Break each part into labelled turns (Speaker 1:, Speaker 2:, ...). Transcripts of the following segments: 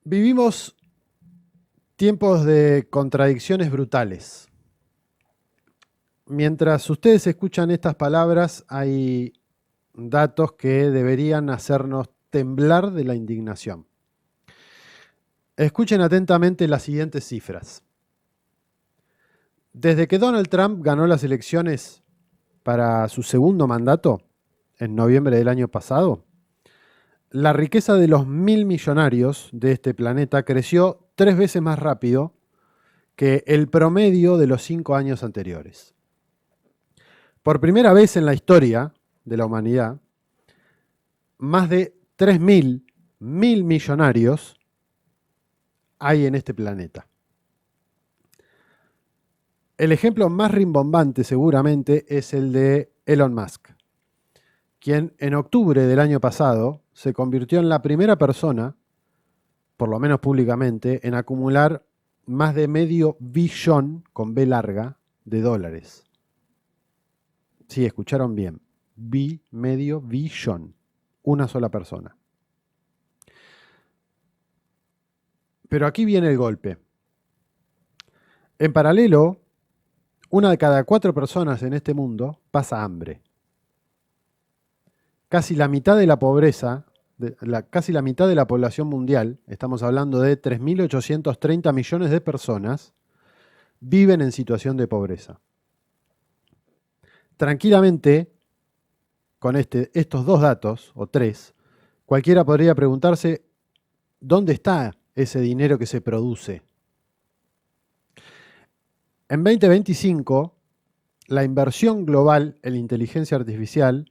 Speaker 1: Vivimos tiempos de contradicciones brutales. Mientras ustedes escuchan estas palabras, hay datos que deberían hacernos temblar de la indignación. Escuchen atentamente las siguientes cifras. Desde que Donald Trump ganó las elecciones para su segundo mandato, en noviembre del año pasado, la riqueza de los 1.000 millonarios de este planeta creció 3 veces más rápido que el promedio de los 5 años anteriores. Por primera vez en la historia de la humanidad, más de 3.000 millonarios hay en este planeta. El ejemplo más rimbombante seguramente es el de Elon Musk, quien en octubre del año pasado se convirtió en la primera persona, por lo menos públicamente, en acumular más de medio billón, con B larga, de dólares. Sí, escucharon bien. Medio billón. Una sola persona. Pero aquí viene el golpe. En paralelo, una de cada 4 personas en este mundo pasa hambre. Casi la mitad de la pobreza, casi la mitad de la población mundial, estamos hablando de 3.830 millones de personas, viven en situación de pobreza. Tranquilamente, con estos 2 datos, o 3, cualquiera podría preguntarse, ¿dónde está ese dinero que se produce? En 2025, la inversión global en inteligencia artificial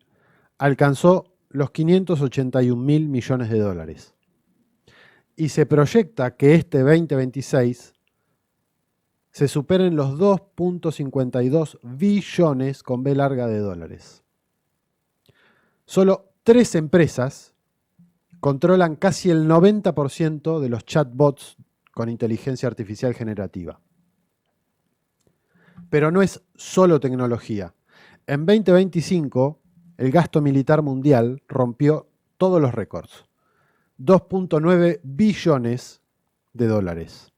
Speaker 1: alcanzó los 581.000 millones de dólares. Y se proyecta que este 2026 se superen los 2.52 billones con B larga de dólares. Solo 3 empresas controlan casi el 90% de los chatbots con inteligencia artificial generativa. Pero no es solo tecnología. En 2025, el gasto militar mundial rompió todos los récords. 2.9 billones de dólares.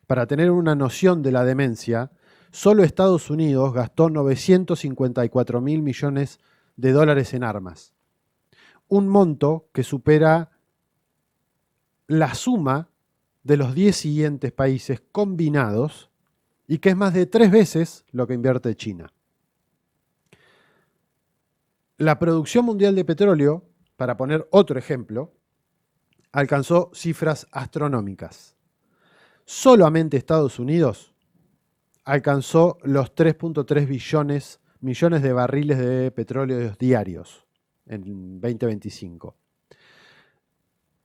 Speaker 1: Para tener una noción de la demencia, solo Estados Unidos gastó 954.000 millones de dólares en armas. Un monto que supera la suma de los 10 siguientes países combinados y que es más de 3 veces lo que invierte China. La producción mundial de petróleo, para poner otro ejemplo, alcanzó cifras astronómicas. Solamente Estados Unidos alcanzó los 3.3 millones de barriles de petróleo diarios en 2025.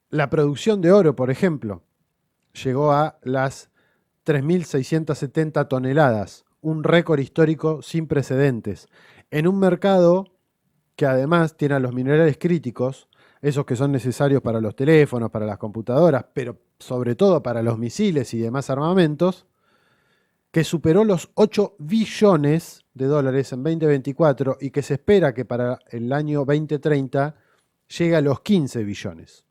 Speaker 1: La producción de oro, por ejemplo, llegó a las 3.670 toneladas, un récord histórico sin precedentes, en un mercado que además tiene a los minerales críticos, esos que son necesarios para los teléfonos, para las computadoras, pero sobre todo para los misiles y demás armamentos, que superó los 8 billones de dólares en 2024 y que se espera que para el año 2030 llegue a los 15 billones.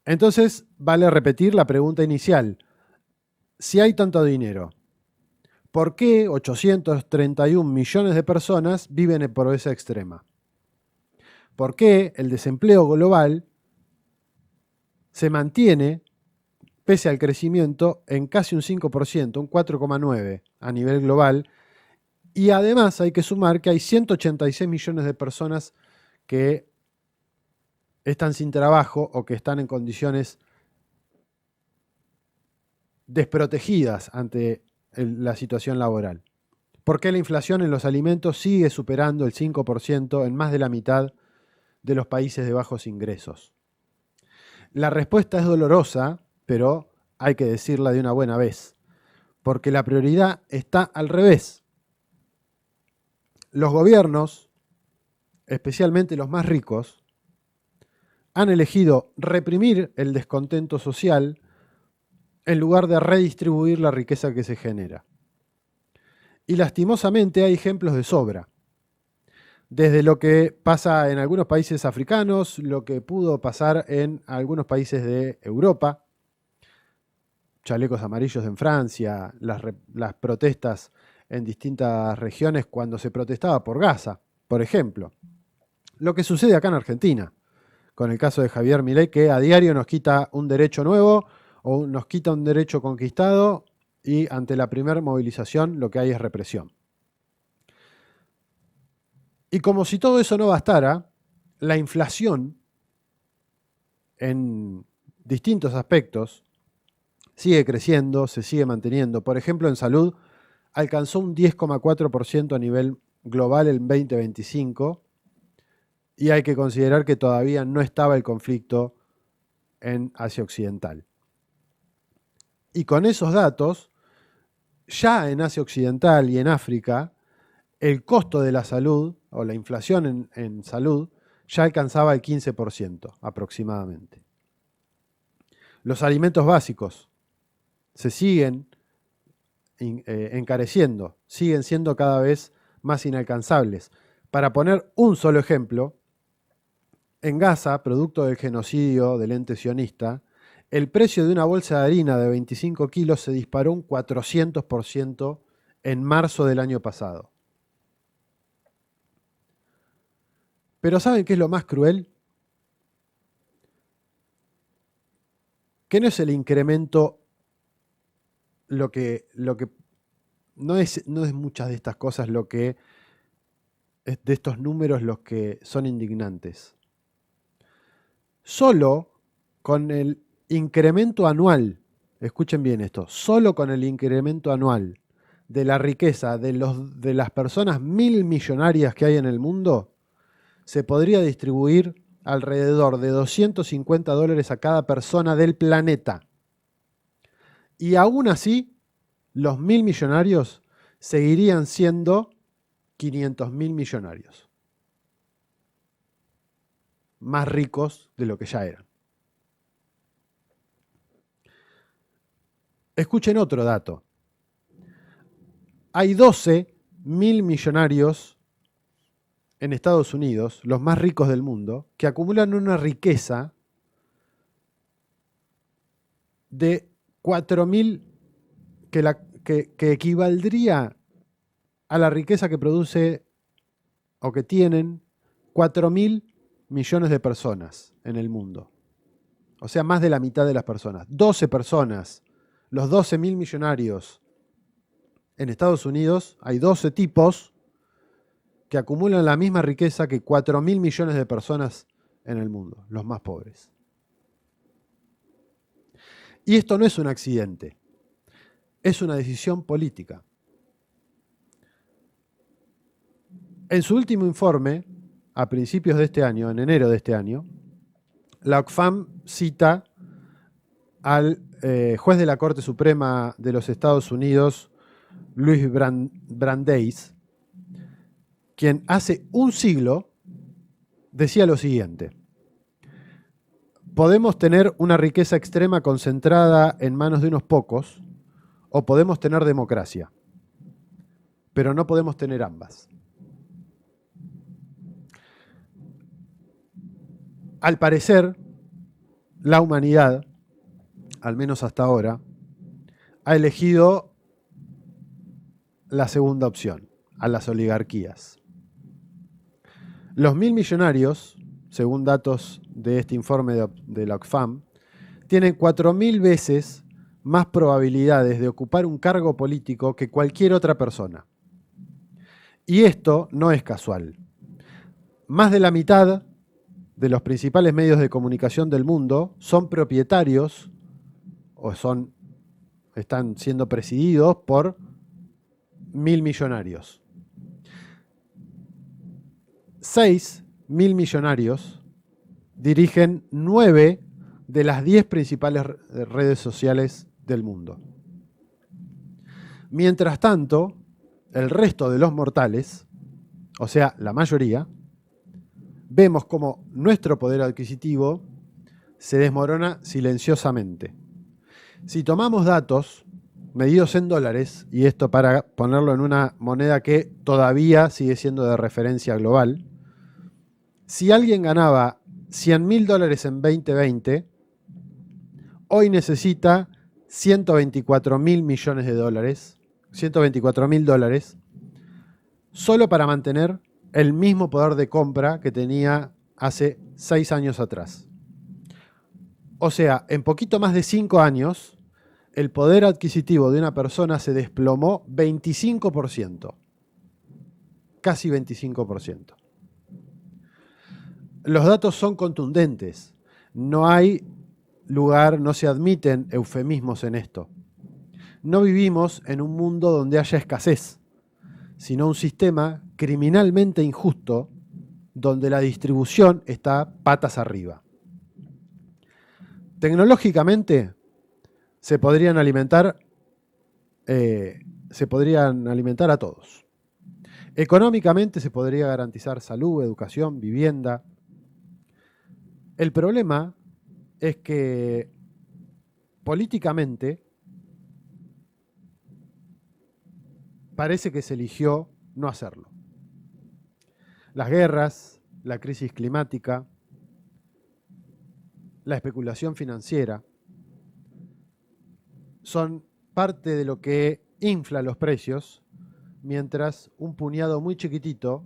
Speaker 1: Entonces, vale repetir la pregunta inicial. Si hay tanto dinero, ¿por qué 831 millones de personas viven en pobreza extrema? ¿Por qué el desempleo global se mantiene, pese al crecimiento, en casi un 5%, un 4,9% a nivel global? Y además hay que sumar que hay 186 millones de personas que están sin trabajo o que están en condiciones desprotegidas ante la situación laboral. ¿Por qué la inflación en los alimentos sigue superando el 5% en más de la mitad de los países de bajos ingresos? La respuesta es dolorosa, pero hay que decirla de una buena vez, porque la prioridad está al revés. Los gobiernos, especialmente los más ricos, han elegido reprimir el descontento social en lugar de redistribuir la riqueza que se genera. Y lastimosamente hay ejemplos de sobra. Desde lo que pasa en algunos países africanos, lo que pudo pasar en algunos países de Europa, chalecos amarillos en Francia, las protestas en distintas regiones cuando se protestaba por Gaza, por ejemplo. Lo que sucede acá en Argentina, con el caso de Javier Milei, que a diario nos quita un derecho nuevo o nos quita un derecho conquistado y ante la primera movilización lo que hay es represión. Y como si todo eso no bastara, la inflación en distintos aspectos sigue creciendo, se sigue manteniendo. Por ejemplo, en salud alcanzó un 10,4% a nivel global en 2025 y hay que considerar que todavía no estaba el conflicto en Asia Occidental. Y con esos datos, ya en Asia Occidental y en África, el costo de la salud o la inflación en salud ya alcanzaba el 15% aproximadamente. Los alimentos básicos se siguen encareciendo, siguen siendo cada vez más inalcanzables. Para poner un solo ejemplo, en Gaza, producto del genocidio del ente sionista, el precio de una bolsa de harina de 25 kilos se disparó un 400% en marzo del año pasado. Pero ¿saben qué es lo más cruel? Que no es el incremento lo que no es muchas de estas cosas lo que es de estos números los que son indignantes. Solo con el incremento anual, escuchen bien esto, solo con el incremento anual de la riqueza de las personas 1.000 millonarias que hay en el mundo, se podría distribuir alrededor de $250 a cada persona del planeta. Y aún así, los 1.000 millonarios seguirían siendo 500.000 millonarios. Más ricos de lo que ya eran. Escuchen otro dato. Hay 12.000 millonarios en Estados Unidos, los más ricos del mundo, que acumulan una riqueza de 4.000, que equivaldría a la riqueza que produce o que tienen 4.000 millones de personas en el mundo. O sea, más de la mitad de las personas. 12 personas, los 12.000 millonarios en Estados Unidos, hay 12 tipos que acumulan la misma riqueza que 4.000 millones de personas en el mundo, los más pobres. Y esto no es un accidente, es una decisión política. En su último informe, a principios de este año, en enero de este año, la Oxfam cita al juez de la Corte Suprema de los Estados Unidos, Louis Brandeis, quien hace un siglo decía lo siguiente: podemos tener una riqueza extrema concentrada en manos de unos pocos, o podemos tener democracia, pero no podemos tener ambas. Al parecer, la humanidad, al menos hasta ahora, ha elegido la segunda opción, a las oligarquías. Los 1.000 millonarios, según datos de este informe de la Oxfam, tienen 4.000 veces más probabilidades de ocupar un cargo político que cualquier otra persona. Y esto no es casual. Más de la mitad de los principales medios de comunicación del mundo son propietarios o están siendo presididos por 1.000 millonarios. 6.000 millonarios dirigen 9 de las 10 principales redes sociales del mundo. Mientras tanto, el resto de los mortales, o sea, la mayoría, vemos como nuestro poder adquisitivo se desmorona silenciosamente. Si tomamos datos medidos en dólares, y esto para ponerlo en una moneda que todavía sigue siendo de referencia global, si alguien ganaba $100.000 en 2020, hoy necesita 124.000 millones de dólares, 124.000 dólares, solo para mantener el mismo poder de compra que tenía hace 6 años atrás. O sea, en poquito más de 5 años, el poder adquisitivo de una persona se desplomó 25%, casi 25%. Los datos son contundentes. No hay lugar, no se admiten eufemismos en esto. No vivimos en un mundo donde haya escasez, sino un sistema criminalmente injusto donde la distribución está patas arriba. Tecnológicamente se podrían alimentar a todos. Económicamente se podría garantizar salud, educación, vivienda. El problema es que políticamente parece que se eligió no hacerlo. Las guerras, la crisis climática, la especulación financiera son parte de lo que infla los precios, mientras un puñado muy chiquitito,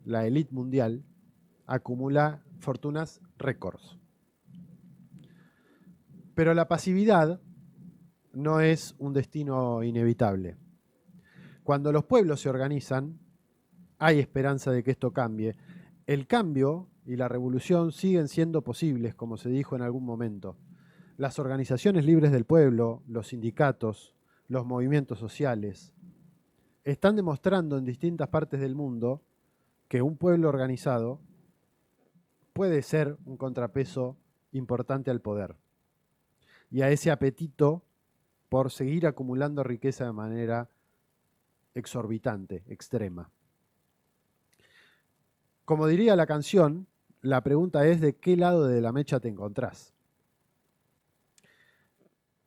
Speaker 1: la élite mundial, acumula fortunas récords. Pero la pasividad no es un destino inevitable. Cuando los pueblos se organizan, hay esperanza de que esto cambie. El cambio y la revolución siguen siendo posibles, como se dijo en algún momento. Las organizaciones libres del pueblo, los sindicatos, los movimientos sociales, están demostrando en distintas partes del mundo que un pueblo organizado puede ser un contrapeso importante al poder y a ese apetito por seguir acumulando riqueza de manera exorbitante, extrema. Como diría la canción, la pregunta es de qué lado de la mecha te encontrás.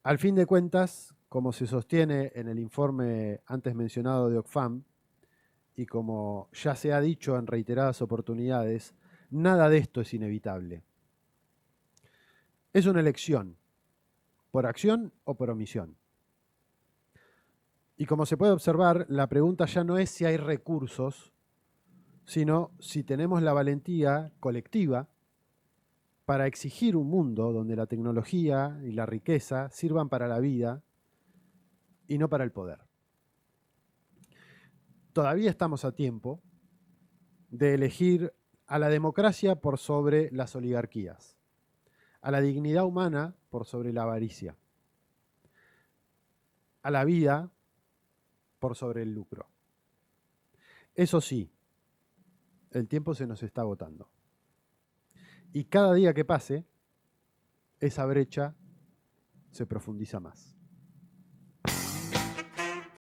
Speaker 1: Al fin de cuentas, como se sostiene en el informe antes mencionado de Oxfam, y como ya se ha dicho en reiteradas oportunidades, nada de esto es inevitable. Es una elección, por acción o por omisión. Y como se puede observar, la pregunta ya no es si hay recursos, sino si tenemos la valentía colectiva para exigir un mundo donde la tecnología y la riqueza sirvan para la vida y no para el poder. Todavía estamos a tiempo de elegir a la democracia por sobre las oligarquías, a la dignidad humana por sobre la avaricia, a la vida por sobre el lucro. Eso sí, el tiempo se nos está agotando. Y cada día que pase, esa brecha se profundiza más.